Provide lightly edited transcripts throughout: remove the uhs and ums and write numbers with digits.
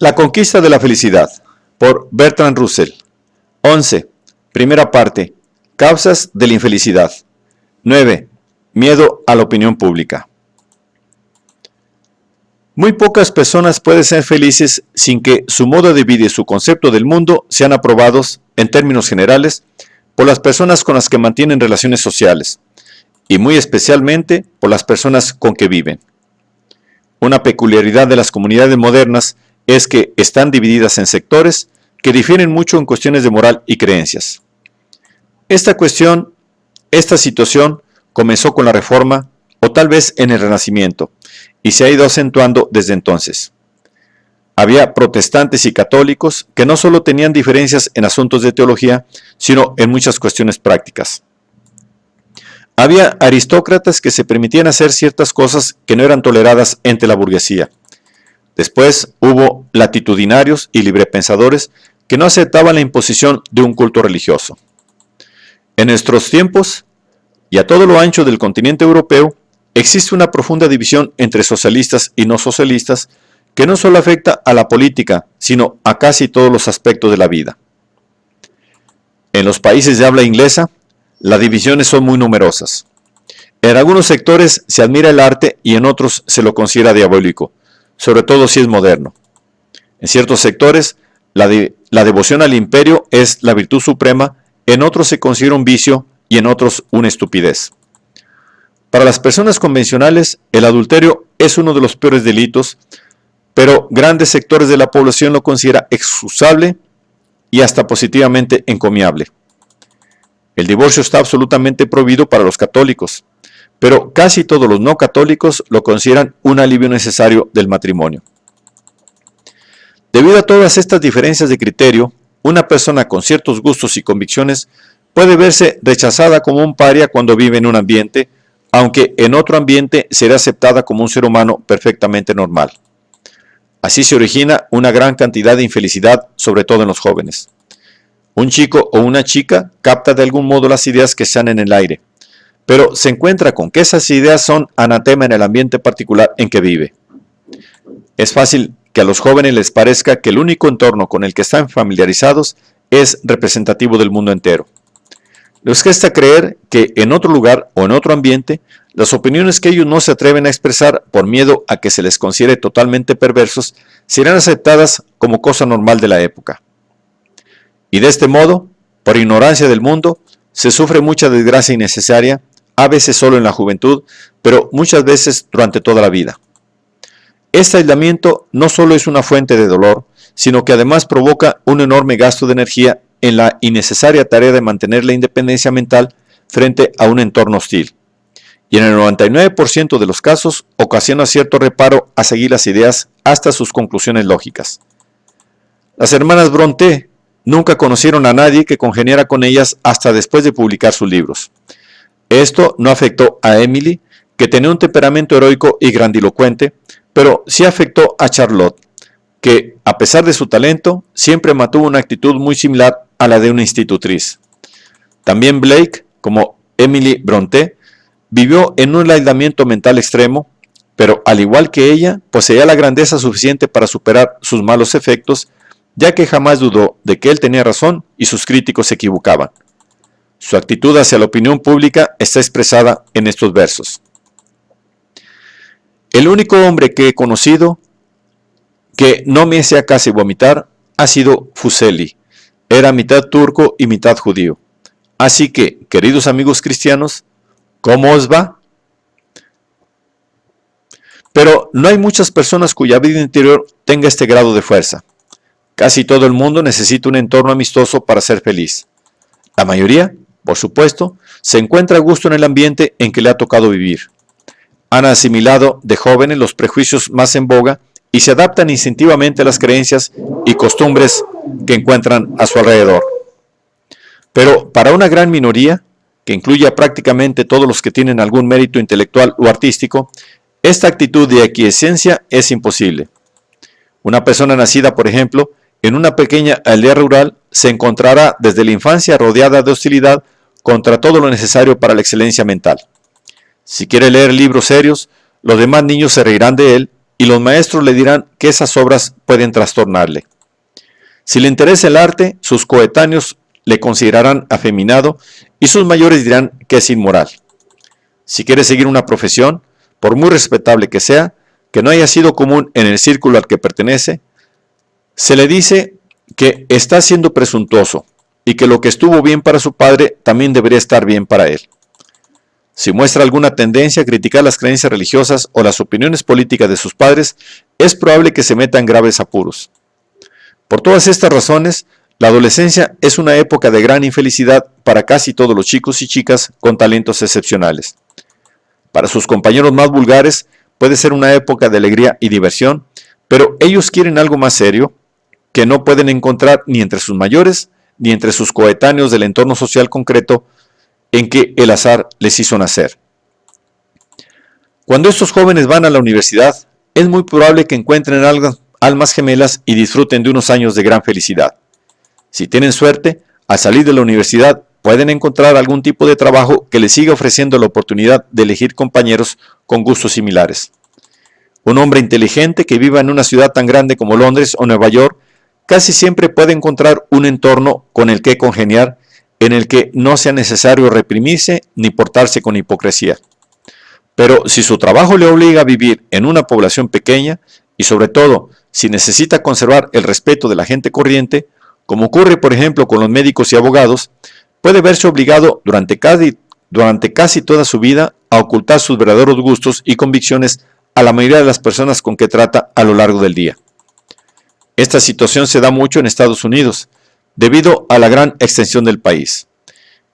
La conquista de la felicidad, por Bertrand Russell. 11. Primera parte. Causas de la infelicidad. 9. Miedo a la opinión pública. Muy pocas personas pueden ser felices sin que su modo de vida y su concepto del mundo sean aprobados, en términos generales, por las personas con las que mantienen relaciones sociales, y muy especialmente por las personas con que viven. Una peculiaridad de las comunidades modernas es que están divididas en sectores que difieren mucho en cuestiones de moral y creencias. Esta situación comenzó con la Reforma o tal vez en el Renacimiento y se ha ido acentuando desde entonces. Había protestantes y católicos que no solo tenían diferencias en asuntos de teología, sino en muchas cuestiones prácticas. Había aristócratas que se permitían hacer ciertas cosas que no eran toleradas entre la burguesía. Después hubo latitudinarios y librepensadores que no aceptaban la imposición de un culto religioso. En nuestros tiempos, y a todo lo ancho del continente europeo, existe una profunda división entre socialistas y no socialistas que no solo afecta a la política, sino a casi todos los aspectos de la vida. En los países de habla inglesa, las divisiones son muy numerosas. En algunos sectores se admira el arte y en otros se lo considera diabólico, sobre todo si es moderno. En ciertos sectores, la devoción al imperio es la virtud suprema, en otros se considera un vicio y en otros una estupidez. Para las personas convencionales, el adulterio es uno de los peores delitos, pero grandes sectores de la población lo considera excusable y hasta positivamente encomiable. El divorcio está absolutamente prohibido para los católicos, pero casi todos los no católicos lo consideran un alivio necesario del matrimonio. Debido a todas estas diferencias de criterio, una persona con ciertos gustos y convicciones puede verse rechazada como un paria cuando vive en un ambiente, aunque en otro ambiente será aceptada como un ser humano perfectamente normal. Así se origina una gran cantidad de infelicidad, sobre todo en los jóvenes. Un chico o una chica capta de algún modo las ideas que están en el aire, pero se encuentra con que esas ideas son anatema en el ambiente particular en que vive. Es fácil que a los jóvenes les parezca que el único entorno con el que están familiarizados es representativo del mundo entero. Les cuesta creer que en otro lugar o en otro ambiente, las opiniones que ellos no se atreven a expresar por miedo a que se les considere totalmente perversos, serán aceptadas como cosa normal de la época. Y de este modo, por ignorancia del mundo, se sufre mucha desgracia innecesaria, a veces solo en la juventud, pero muchas veces durante toda la vida. Este aislamiento no solo es una fuente de dolor, sino que además provoca un enorme gasto de energía en la innecesaria tarea de mantener la independencia mental frente a un entorno hostil. Y en el 99% de los casos ocasiona cierto reparo a seguir las ideas hasta sus conclusiones lógicas. Las hermanas Brontë nunca conocieron a nadie que congeniara con ellas hasta después de publicar sus libros. Esto no afectó a Emily, que tenía un temperamento heroico y grandilocuente, pero sí afectó a Charlotte, que, a pesar de su talento, siempre mantuvo una actitud muy similar a la de una institutriz. También Blake, como Emily Brontë, vivió en un aislamiento mental extremo, pero al igual que ella, poseía la grandeza suficiente para superar sus malos efectos, ya que jamás dudó de que él tenía razón y sus críticos se equivocaban. Su actitud hacia la opinión pública está expresada en estos versos. El único hombre que he conocido que no me hacía casi vomitar ha sido Fuseli. Era mitad turco y mitad judío. Así que, queridos amigos cristianos, ¿cómo os va? Pero no hay muchas personas cuya vida interior tenga este grado de fuerza. Casi todo el mundo necesita un entorno amistoso para ser feliz. La mayoría, por supuesto, se encuentra a gusto en el ambiente en que le ha tocado vivir. Han asimilado de jóvenes los prejuicios más en boga y se adaptan instintivamente a las creencias y costumbres que encuentran a su alrededor. Pero para una gran minoría, que incluye a prácticamente todos los que tienen algún mérito intelectual o artístico, esta actitud de aquiescencia es imposible. Una persona nacida, por ejemplo, en una pequeña aldea rural, se encontrará desde la infancia rodeada de hostilidad contra todo lo necesario para la excelencia mental. Si quiere leer libros serios, los demás niños se reirán de él y los maestros le dirán que esas obras pueden trastornarle. Si le interesa el arte, sus coetáneos le considerarán afeminado y sus mayores dirán que es inmoral. Si quiere seguir una profesión, por muy respetable que sea, que no haya sido común en el círculo al que pertenece, se le dice que está siendo presuntuoso y que lo que estuvo bien para su padre también debería estar bien para él. Si muestra alguna tendencia a criticar las creencias religiosas o las opiniones políticas de sus padres, es probable que se meta en graves apuros. Por todas estas razones, la adolescencia es una época de gran infelicidad para casi todos los chicos y chicas con talentos excepcionales. Para sus compañeros más vulgares puede ser una época de alegría y diversión, pero ellos quieren algo más serio que no pueden encontrar ni entre sus mayores ni entre sus coetáneos del entorno social concreto en que el azar les hizo nacer. Cuando estos jóvenes van a la universidad, es muy probable que encuentren almas gemelas y disfruten de unos años de gran felicidad. Si tienen suerte, al salir de la universidad pueden encontrar algún tipo de trabajo que les siga ofreciendo la oportunidad de elegir compañeros con gustos similares. Un hombre inteligente que viva en una ciudad tan grande como Londres o Nueva York casi siempre puede encontrar un entorno con el que congeniar en el que no sea necesario reprimirse ni portarse con hipocresía. Pero si su trabajo le obliga a vivir en una población pequeña y sobre todo si necesita conservar el respeto de la gente corriente, como ocurre por ejemplo con los médicos y abogados, puede verse obligado durante casi toda su vida a ocultar sus verdaderos gustos y convicciones a la mayoría de las personas con que trata a lo largo del día. Esta situación se da mucho en Estados Unidos, debido a la gran extensión del país.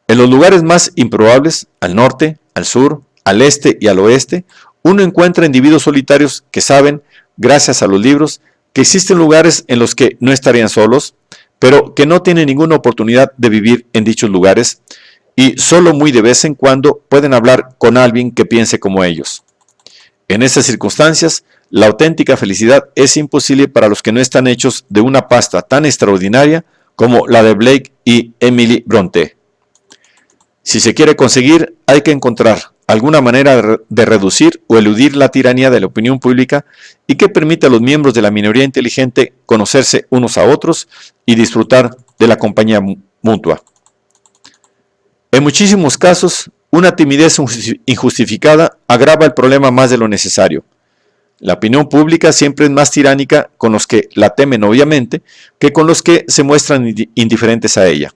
En los lugares más improbables, al norte, al sur, al este y al oeste, uno encuentra individuos solitarios que saben, gracias a los libros, que existen lugares en los que no estarían solos, pero que no tienen ninguna oportunidad de vivir en dichos lugares y solo muy de vez en cuando pueden hablar con alguien que piense como ellos. En esas circunstancias, la auténtica felicidad es imposible para los que no están hechos de una pasta tan extraordinaria como la de Blake y Emily Brontë. Si se quiere conseguir, hay que encontrar alguna manera de reducir o eludir la tiranía de la opinión pública y que permita a los miembros de la minoría inteligente conocerse unos a otros y disfrutar de la compañía mutua. En muchísimos casos, una timidez injustificada agrava el problema más de lo necesario. La opinión pública siempre es más tiránica con los que la temen obviamente que con los que se muestran indiferentes a ella.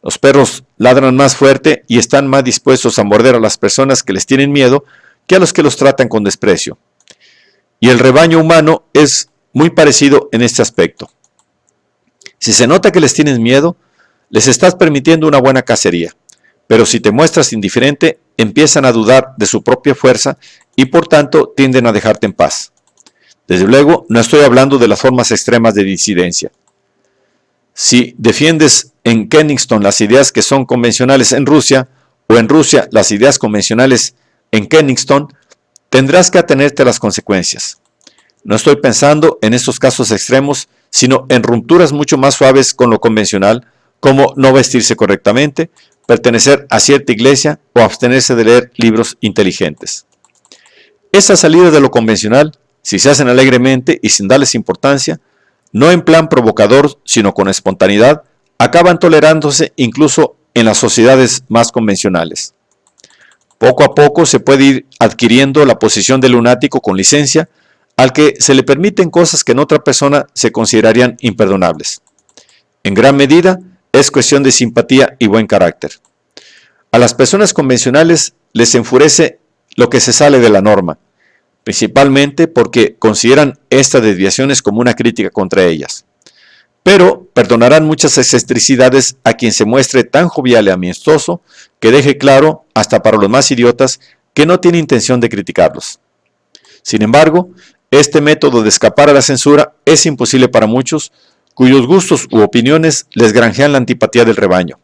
Los perros ladran más fuerte y están más dispuestos a morder a las personas que les tienen miedo que a los que los tratan con desprecio. Y el rebaño humano es muy parecido en este aspecto. Si se nota que les tienes miedo, les estás permitiendo una buena cacería. Pero si te muestras indiferente, empiezan a dudar de su propia fuerza y por tanto tienden a dejarte en paz. Desde luego, no estoy hablando de las formas extremas de disidencia. Si defiendes en Kennington las ideas que son convencionales en Rusia, o en Rusia las ideas convencionales en Kennington, tendrás que atenerte a las consecuencias. No estoy pensando en estos casos extremos, sino en rupturas mucho más suaves con lo convencional, como no vestirse correctamente, pertenecer a cierta iglesia o abstenerse de leer libros inteligentes. Esas salidas de lo convencional, si se hacen alegremente y sin darles importancia, no en plan provocador, sino con espontaneidad, acaban tolerándose incluso en las sociedades más convencionales. Poco a poco se puede ir adquiriendo la posición de lunático con licencia, al que se le permiten cosas que en otra persona se considerarían imperdonables. En gran medida, es cuestión de simpatía y buen carácter. A las personas convencionales les enfurece lo que se sale de la norma, principalmente porque consideran estas desviaciones como una crítica contra ellas. Pero perdonarán muchas excentricidades a quien se muestre tan jovial y amistoso que deje claro, hasta para los más idiotas, que no tiene intención de criticarlos. Sin embargo, este método de escapar a la censura es imposible para muchos, cuyos gustos u opiniones les granjean la antipatía del rebaño.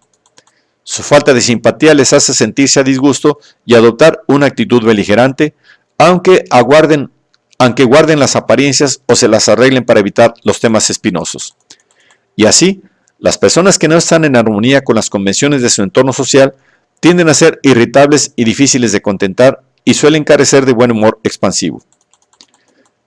Su falta de simpatía les hace sentirse a disgusto y adoptar una actitud beligerante, aunque guarden las apariencias o se las arreglen para evitar los temas espinosos. Y así, las personas que no están en armonía con las convenciones de su entorno social tienden a ser irritables y difíciles de contentar y suelen carecer de buen humor expansivo.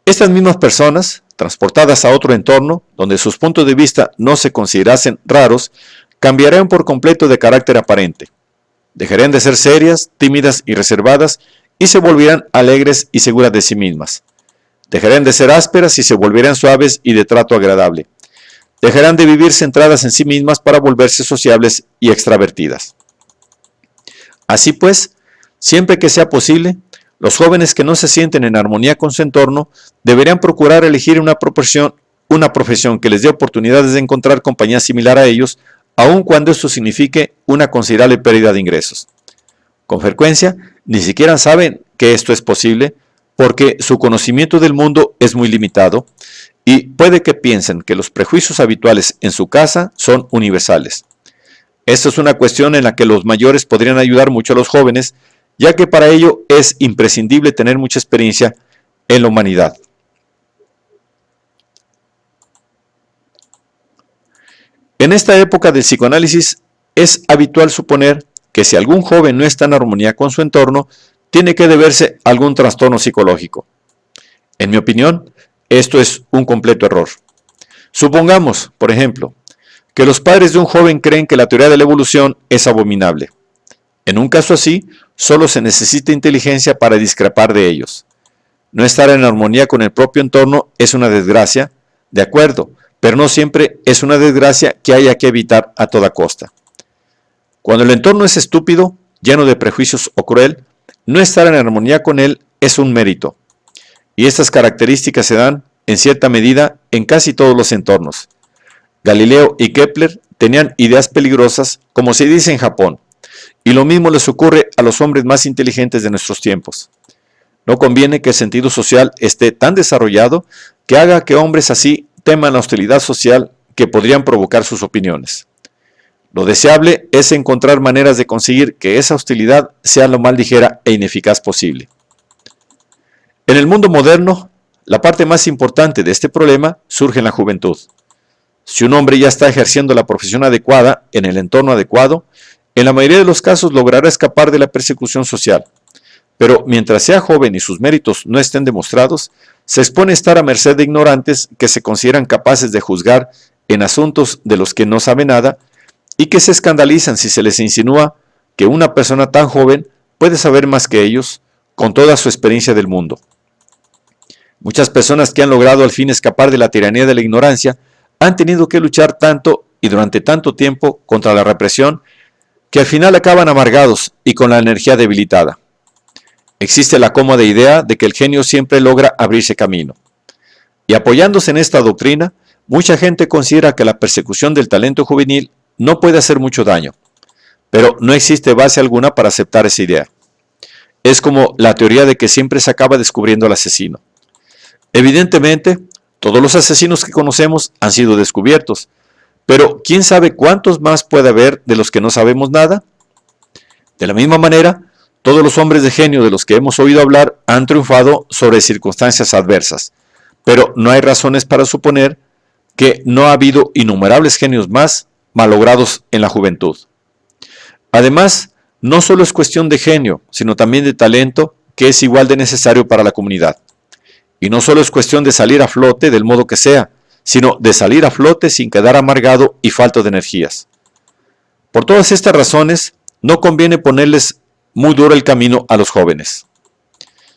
Estas mismas personas, transportadas a otro entorno, donde sus puntos de vista no se considerasen raros, cambiarán por completo de carácter aparente. Dejarán de ser serias, tímidas y reservadas y se volverán alegres y seguras de sí mismas. Dejarán de ser ásperas y se volverán suaves y de trato agradable. Dejarán de vivir centradas en sí mismas para volverse sociables y extravertidas. Así pues, siempre que sea posible, los jóvenes que no se sienten en armonía con su entorno deberían procurar elegir una profesión que les dé oportunidades de encontrar compañía similar a ellos, aun cuando esto signifique una considerable pérdida de ingresos. Con frecuencia, ni siquiera saben que esto es posible porque su conocimiento del mundo es muy limitado y puede que piensen que los prejuicios habituales en su casa son universales. Esta es una cuestión en la que los mayores podrían ayudar mucho a los jóvenes, ya que para ello es imprescindible tener mucha experiencia en la humanidad. En esta época del psicoanálisis es habitual suponer que si algún joven no está en armonía con su entorno, tiene que deberse a algún trastorno psicológico. En mi opinión, esto es un completo error. Supongamos, por ejemplo, que los padres de un joven creen que la teoría de la evolución es abominable. En un caso así, solo se necesita inteligencia para discrepar de ellos. No estar en armonía con el propio entorno es una desgracia, de acuerdo, pero no siempre es una desgracia que haya que evitar a toda costa. Cuando el entorno es estúpido, lleno de prejuicios o cruel, no estar en armonía con él es un mérito. Y estas características se dan, en cierta medida, en casi todos los entornos. Galileo y Kepler tenían ideas peligrosas, como se dice en Japón, y lo mismo les ocurre a los hombres más inteligentes de nuestros tiempos. No conviene que el sentido social esté tan desarrollado que haga que hombres así teman la hostilidad social que podrían provocar sus opiniones. Lo deseable es encontrar maneras de conseguir que esa hostilidad sea lo más ligera e ineficaz posible. En el mundo moderno, la parte más importante de este problema surge en la juventud. Si un hombre ya está ejerciendo la profesión adecuada en el entorno adecuado, en la mayoría de los casos logrará escapar de la persecución social. Pero mientras sea joven y sus méritos no estén demostrados, se expone a estar a merced de ignorantes que se consideran capaces de juzgar en asuntos de los que no sabe nada y que se escandalizan si se les insinúa que una persona tan joven puede saber más que ellos con toda su experiencia del mundo. Muchas personas que han logrado al fin escapar de la tiranía de la ignorancia han tenido que luchar tanto y durante tanto tiempo contra la represión que al final acaban amargados y con la energía debilitada. Existe la cómoda idea de que el genio siempre logra abrirse camino. Y apoyándose en esta doctrina, mucha gente considera que la persecución del talento juvenil no puede hacer mucho daño, pero no existe base alguna para aceptar esa idea. Es como la teoría de que siempre se acaba descubriendo al asesino. Evidentemente, todos los asesinos que conocemos han sido descubiertos, pero ¿quién sabe cuántos más puede haber de los que no sabemos nada? De la misma manera, todos los hombres de genio de los que hemos oído hablar han triunfado sobre circunstancias adversas, pero no hay razones para suponer que no ha habido innumerables genios más malogrados en la juventud. Además, no solo es cuestión de genio, sino también de talento, que es igual de necesario para la comunidad. Y no solo es cuestión de salir a flote del modo que sea, sino de salir a flote sin quedar amargado y falto de energías. Por todas estas razones, no conviene ponerles muy duro el camino a los jóvenes.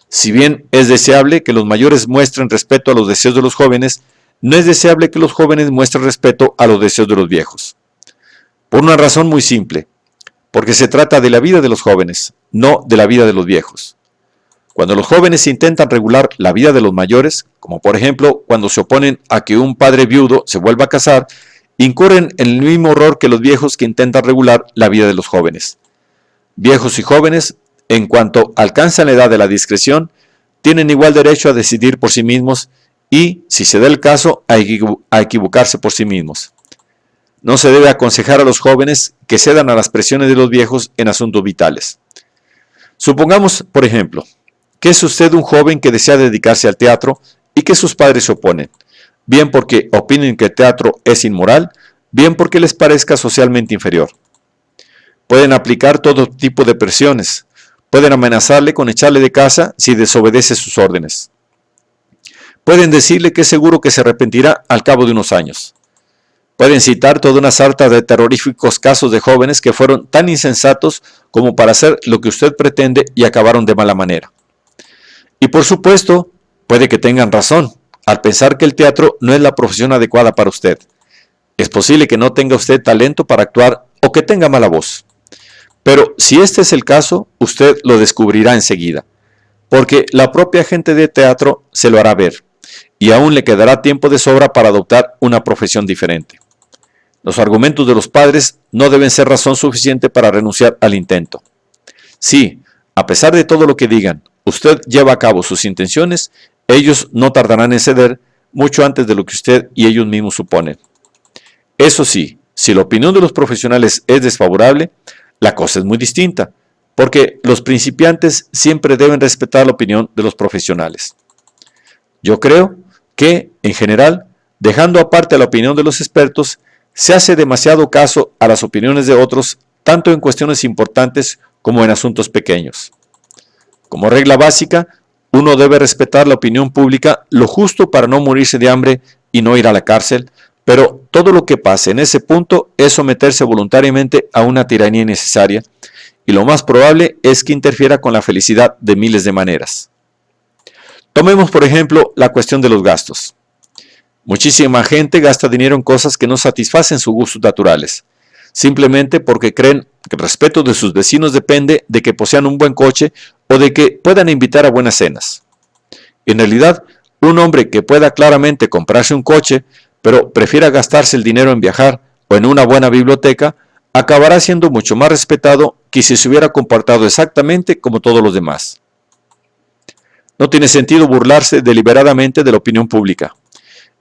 Si bien es deseable que los mayores muestren respeto a los deseos de los jóvenes, no es deseable que los jóvenes muestren respeto a los deseos de los viejos. Por una razón muy simple, porque se trata de la vida de los jóvenes, no de la vida de los viejos. Cuando los jóvenes intentan regular la vida de los mayores, como por ejemplo cuando se oponen a que un padre viudo se vuelva a casar, incurren en el mismo error que los viejos que intentan regular la vida de los jóvenes. Viejos y jóvenes, en cuanto alcanzan la edad de la discreción, tienen igual derecho a decidir por sí mismos y, si se da el caso, a equivocarse por sí mismos. No se debe aconsejar a los jóvenes que cedan a las presiones de los viejos en asuntos vitales. Supongamos, por ejemplo, que es usted un joven que desea dedicarse al teatro y que sus padres se oponen, bien porque opinen que el teatro es inmoral, bien porque les parezca socialmente inferior. Pueden aplicar todo tipo de presiones, pueden amenazarle con echarle de casa si desobedece sus órdenes. pueden decirle que es seguro que se arrepentirá al cabo de unos años. Pueden citar toda una sarta de terroríficos casos de jóvenes que fueron tan insensatos como para hacer lo que usted pretende y acabaron de mala manera. Y por supuesto, puede que tengan razón al pensar que el teatro no es la profesión adecuada para usted. Es posible que no tenga usted talento para actuar o que tenga mala voz. Pero si este es el caso, usted lo descubrirá enseguida, porque la propia gente de teatro se lo hará ver, y aún le quedará tiempo de sobra para adoptar una profesión diferente. Los argumentos de los padres no deben ser razón suficiente para renunciar al intento. Si, a pesar de todo lo que digan, usted lleva a cabo sus intenciones, ellos no tardarán en ceder mucho antes de lo que usted y ellos mismos suponen. Eso sí, si la opinión de los profesionales es desfavorable, la cosa es muy distinta, porque los principiantes siempre deben respetar la opinión de los profesionales. Yo creo que, en general, dejando aparte la opinión de los expertos, se hace demasiado caso a las opiniones de otros, tanto en cuestiones importantes como en asuntos pequeños. Como regla básica, uno debe respetar la opinión pública lo justo para no morirse de hambre y no ir a la cárcel, pero todo lo que pase en ese punto es someterse voluntariamente a una tiranía innecesaria, y lo más probable es que interfiera con la felicidad de miles de maneras. Tomemos por ejemplo la cuestión de los gastos. Muchísima gente gasta dinero en cosas que no satisfacen sus gustos naturales, simplemente porque creen que el respeto de sus vecinos depende de que posean un buen coche o de que puedan invitar a buenas cenas. En realidad, un hombre que pueda claramente comprarse un coche, pero prefiera gastarse el dinero en viajar o en una buena biblioteca, acabará siendo mucho más respetado que si se hubiera comportado exactamente como todos los demás. No tiene sentido burlarse deliberadamente de la opinión pública.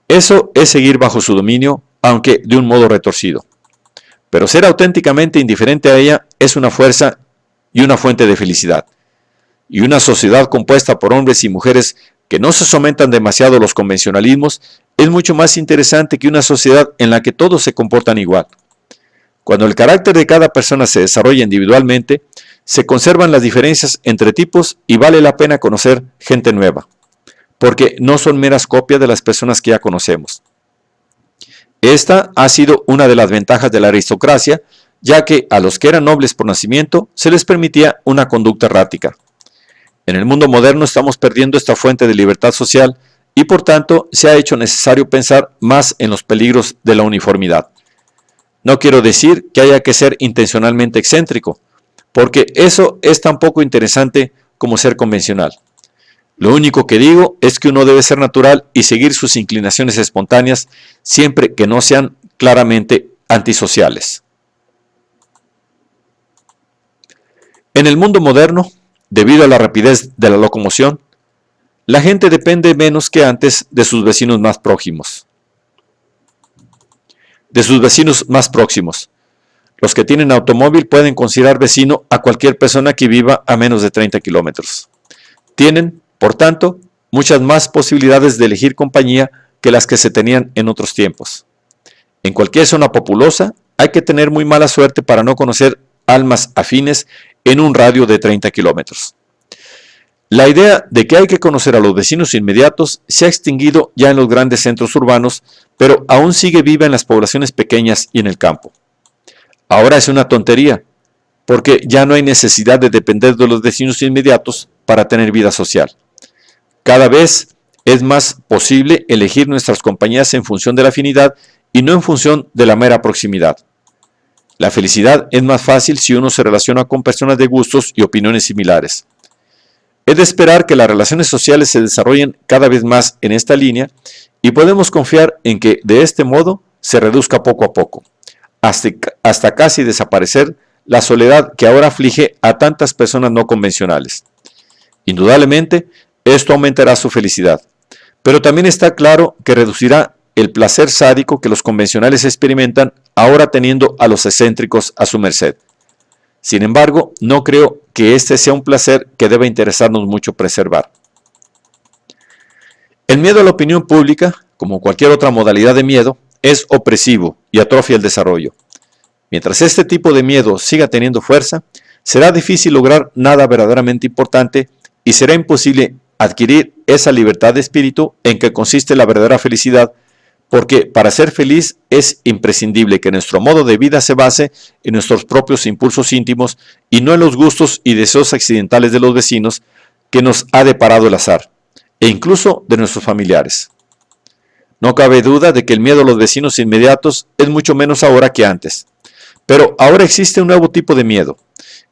Eso es seguir bajo su dominio, aunque de un modo retorcido. Pero ser auténticamente indiferente a ella es una fuerza y una fuente de felicidad. Y una sociedad compuesta por hombres y mujeres que no se sometan demasiado a los convencionalismos es mucho más interesante que una sociedad en la que todos se comportan igual. Cuando el carácter de cada persona se desarrolla individualmente, se conservan las diferencias entre tipos y vale la pena conocer gente nueva, porque no son meras copias de las personas que ya conocemos. Esta ha sido una de las ventajas de la aristocracia, ya que a los que eran nobles por nacimiento se les permitía una conducta errática. En el mundo moderno estamos perdiendo esta fuente de libertad social y por tanto se ha hecho necesario pensar más en los peligros de la uniformidad. No quiero decir que haya que ser intencionalmente excéntrico, porque eso es tan poco interesante como ser convencional. Lo único que digo es que uno debe ser natural y seguir sus inclinaciones espontáneas siempre que no sean claramente antisociales. En el mundo moderno, debido a la rapidez de la locomoción, la gente depende menos que antes de sus vecinos más próximos. Los que tienen automóvil pueden considerar vecino a cualquier persona que viva a menos de 30 kilómetros. Tienen, por tanto, muchas más posibilidades de elegir compañía que las que se tenían en otros tiempos. En cualquier zona populosa hay que tener muy mala suerte para no conocer almas afines en un radio de 30 kilómetros. La idea de que hay que conocer a los vecinos inmediatos se ha extinguido ya en los grandes centros urbanos, pero aún sigue viva en las poblaciones pequeñas y en el campo. Ahora es una tontería, porque ya no hay necesidad de depender de los vecinos inmediatos para tener vida social. Cada vez es más posible elegir nuestras compañías en función de la afinidad y no en función de la mera proximidad. La felicidad es más fácil si uno se relaciona con personas de gustos y opiniones similares. Es de esperar que las relaciones sociales se desarrollen cada vez más en esta línea y podemos confiar en que de este modo se reduzca poco a poco, hasta casi desaparecer la soledad que ahora aflige a tantas personas no convencionales. Indudablemente, esto aumentará su felicidad, pero también está claro que reducirá el placer sádico que los convencionales experimentan ahora teniendo a los excéntricos a su merced. Sin embargo, no creo que este sea un placer que deba interesarnos mucho preservar. El miedo a la opinión pública, como cualquier otra modalidad de miedo, es opresivo y atrofia el desarrollo. Mientras este tipo de miedo siga teniendo fuerza, será difícil lograr nada verdaderamente importante y será imposible adquirir esa libertad de espíritu en que consiste la verdadera felicidad, porque para ser feliz es imprescindible que nuestro modo de vida se base en nuestros propios impulsos íntimos y no en los gustos y deseos accidentales de los vecinos que nos ha deparado el azar, e incluso de nuestros familiares. No cabe duda de que el miedo a los vecinos inmediatos es mucho menos ahora que antes, pero ahora existe un nuevo tipo de miedo,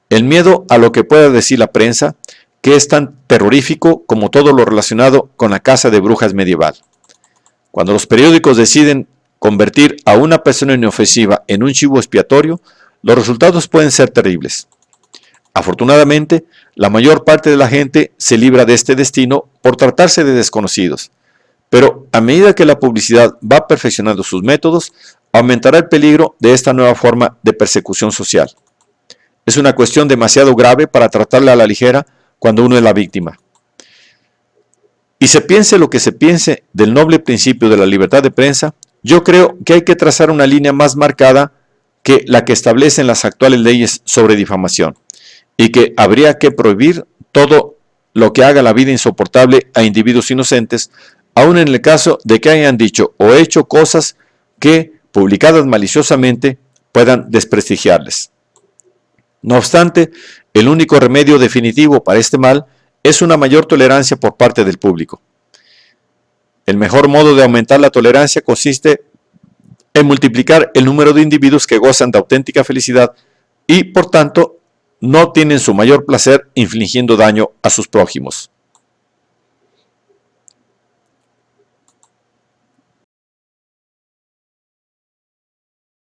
el miedo a lo que pueda decir la prensa, que es tan terrorífico como todo lo relacionado con la caza de brujas medieval. Cuando los periódicos deciden convertir a una persona inofensiva en un chivo expiatorio, los resultados pueden ser terribles. Afortunadamente, la mayor parte de la gente se libra de este destino por tratarse de desconocidos, pero a medida que la publicidad va perfeccionando sus métodos, aumentará el peligro de esta nueva forma de persecución social. Es una cuestión demasiado grave para tratarla a la ligera cuando uno es la víctima. Y se piense lo que se piense del noble principio de la libertad de prensa, yo creo que hay que trazar una línea más marcada que la que establecen las actuales leyes sobre difamación, y que habría que prohibir todo lo que haga la vida insoportable a individuos inocentes, aun en el caso de que hayan dicho o hecho cosas que, publicadas maliciosamente, puedan desprestigiarles. No obstante, el único remedio definitivo para este mal es una mayor tolerancia por parte del público. El mejor modo de aumentar la tolerancia consiste en multiplicar el número de individuos que gozan de auténtica felicidad y, por tanto, no tienen su mayor placer infligiendo daño a sus prójimos.